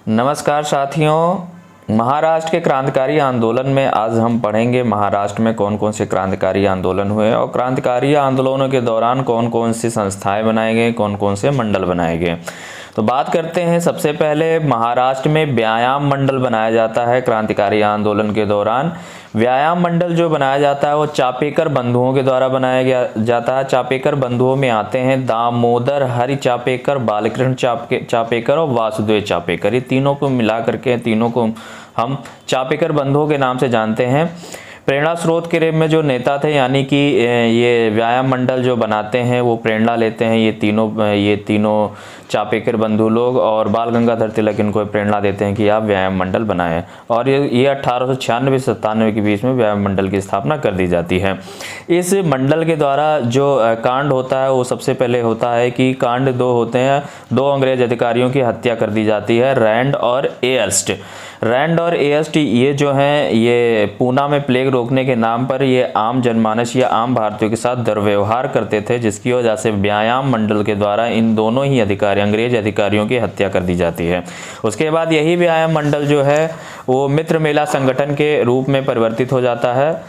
नमस्कार साथियों, महाराष्ट्र के क्रांतिकारी आंदोलन में आज हम पढ़ेंगे महाराष्ट्र में कौन कौन से क्रांतिकारी आंदोलन हुए और क्रांतिकारी आंदोलनों के दौरान कौन कौन सी संस्थाएं बनाए गए, कौन कौन से मंडल बनाए गए। तो बात करते हैं। सबसे पहले महाराष्ट्र में व्यायाम मंडल बनाया जाता है। क्रांतिकारी आंदोलन के दौरान व्यायाम मंडल जो बनाया जाता है वो चापेकर बंधुओं के द्वारा बनाया जाता है। चापेकर बंधुओं में आते हैं दामोदर हरि चापेकर, बालकृष्ण चापेकर और वासुदेव चापेकर। ये तीनों को मिला करके तीनों को हम चापेकर बंधुओं के नाम से जानते हैं। प्रेरणा स्रोत के रूप में जो नेता थे, यानी कि ये व्यायाम मंडल जो बनाते हैं वो प्रेरणा लेते हैं ये तीनों चापेकर बंधु लोग, और बाल गंगाधर तिलक इनको प्रेरणा देते हैं कि आप व्यायाम मंडल बनाएं। और ये 1896-97 के बीच में व्यायाम मंडल की स्थापना कर दी जाती है। इस मंडल के द्वारा जो कांड होता है वो सबसे पहले होता है कि कांड दो होते हैं। 2 अंग्रेज अधिकारियों की हत्या कर दी जाती है, रैंड और एयर्स्ट। ये जो हैं ये पूना में प्लेग रोकने के नाम पर ये आम जनमानस या आम भारतीयों के साथ दुर्व्यवहार करते थे, जिसकी वजह से व्यायाम मंडल के द्वारा इन दोनों ही अंग्रेज अधिकारियों की हत्या कर दी जाती है। उसके बाद यही व्यायाम मंडल जो है वो मित्र मेला संगठन के रूप में परिवर्तित हो जाता है।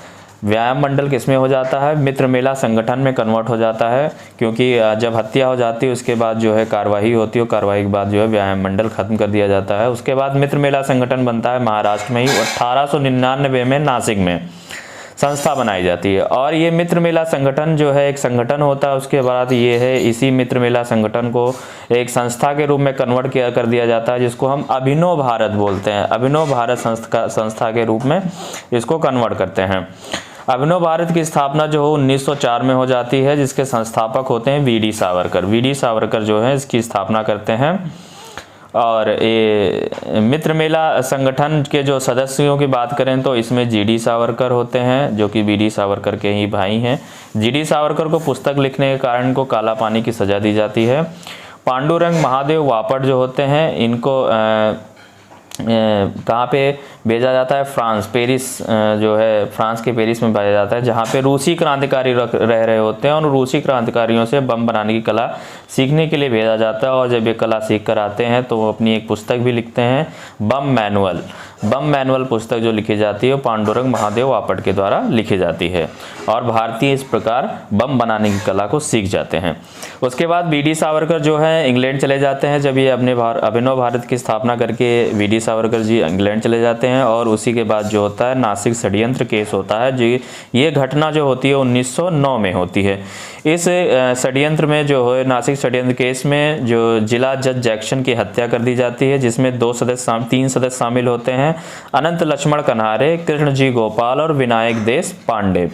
व्यायाम मंडल किसमें हो जाता है? मित्र मेला संगठन में कन्वर्ट हो जाता है, क्योंकि जब हत्या हो जाती है उसके बाद जो है कार्रवाई होती है, कार्रवाई के बाद जो है व्यायाम मंडल खत्म कर दिया जाता है। उसके बाद मित्र मेला संगठन बनता है महाराष्ट्र में ही। 1899 में नासिक में संस्था बनाई जाती है, और ये मित्र मेला संगठन जो है एक संगठन होता है। उसके बाद ये है इसी मित्र मेला संगठन को एक संस्था के रूप में कन्वर्ट कर दिया जाता है, जिसको हम अभिनव भारत बोलते हैं। अभिनव भारत संस्था के रूप में इसको कन्वर्ट करते हैं। अभिनव भारत की स्थापना जो 1904 में हो जाती है, जिसके संस्थापक होते हैं वी डी सावरकर जो है इसकी स्थापना करते हैं। और ये मित्र मेला संगठन के जो सदस्यों की बात करें तो इसमें जी.डी. सावरकर होते हैं, जो कि वी.डी. सावरकर के ही भाई हैं। जी.डी. सावरकर को पुस्तक लिखने के कारण को काला पानी की सज़ा दी जाती है। पांडुरंग महादेव वापट जो होते हैं इनको कहाँ पे भेजा जाता है? पेरिस जो है फ्रांस के पेरिस में भेजा जाता है, जहाँ पे रूसी क्रांतिकारी रह रहे होते हैं, और रूसी क्रांतिकारियों से बम बनाने की कला सीखने के लिए भेजा जाता है। और जब ये कला सीख कर आते हैं तो वो अपनी एक पुस्तक भी लिखते हैं, बम मैनुअल पुस्तक जो लिखी जाती है पांडुरंग महादेव वापट के द्वारा लिखी जाती है, और भारतीय इस प्रकार बम बनाने की कला को सीख जाते हैं। उसके बाद वी.डी. सावरकर जो है इंग्लैंड चले जाते हैं। जब ये अपने अभिनव भारत की स्थापना करके वी.डी. सावरकर जी इंग्लैंड चले जाते हैं, और उसी के बाद जो होता है नासिक षड्यंत्र केस होता है। जी ये घटना जो होती है 1909 में होती है। इस षड्यंत्र में जो है नासिक षड्यंत्र केस में जो जिला जज जैक्सन की हत्या कर दी जाती है, जिसमें 3 सदस्य शामिल होते हैं, अनंत लक्ष्मण कन्हारे, कृष्ण जी गोपाल और विनायक देश पांडे।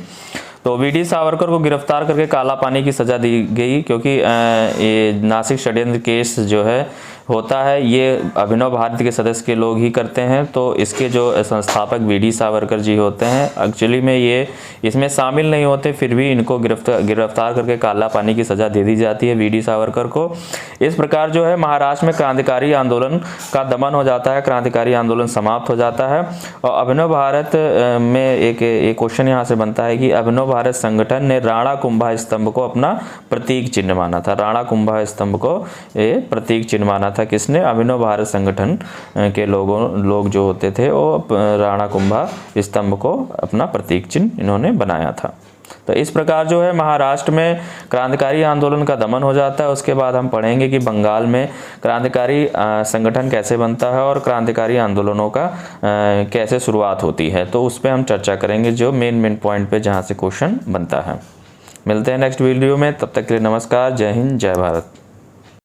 तो वी.डी. सावरकर को गिरफ्तार करके काला पानी की सज़ा दी गई, क्योंकि ये नासिक षड्यंत्र केस जो है होता है ये अभिनव भारत के सदस्य के लोग ही करते हैं। तो इसके जो संस्थापक वी.डी. सावरकर जी होते हैं, एक्चुअली में ये इसमें शामिल नहीं होते, फिर भी इनको गिरफ्तार करके काला पानी की सज़ा दे दी जाती है वी.डी. सावरकर को। इस प्रकार जो है महाराष्ट्र में क्रांतिकारी आंदोलन का दमन हो जाता है, क्रांतिकारी आंदोलन समाप्त हो जाता है। और अभिनव भारत में एक क्वेश्चन यहाँ से बनता है कि अभिनव भारत संगठन ने राणा कुंभा स्तंभ को अपना प्रतीक चिन्ह माना था। राणा कुंभा स्तंभ को ये प्रतीक चिन्ह माना था किसने? अभिनव भारत संगठन के लोग जो होते थे वो राणा कुंभा स्तंभ को अपना प्रतीक चिन्ह इन्होंने बनाया था। तो इस प्रकार जो है महाराष्ट्र में क्रांतिकारी आंदोलन का दमन हो जाता है। उसके बाद हम पढ़ेंगे कि बंगाल में क्रांतिकारी संगठन कैसे बनता है और क्रांतिकारी आंदोलनों का कैसे शुरुआत होती है। तो उस पर हम चर्चा करेंगे, जो मेन पॉइंट पे जहाँ से क्वेश्चन बनता है। मिलते हैं नेक्स्ट वीडियो में, तब तक के लिए नमस्कार, जय हिंद, जय भारत।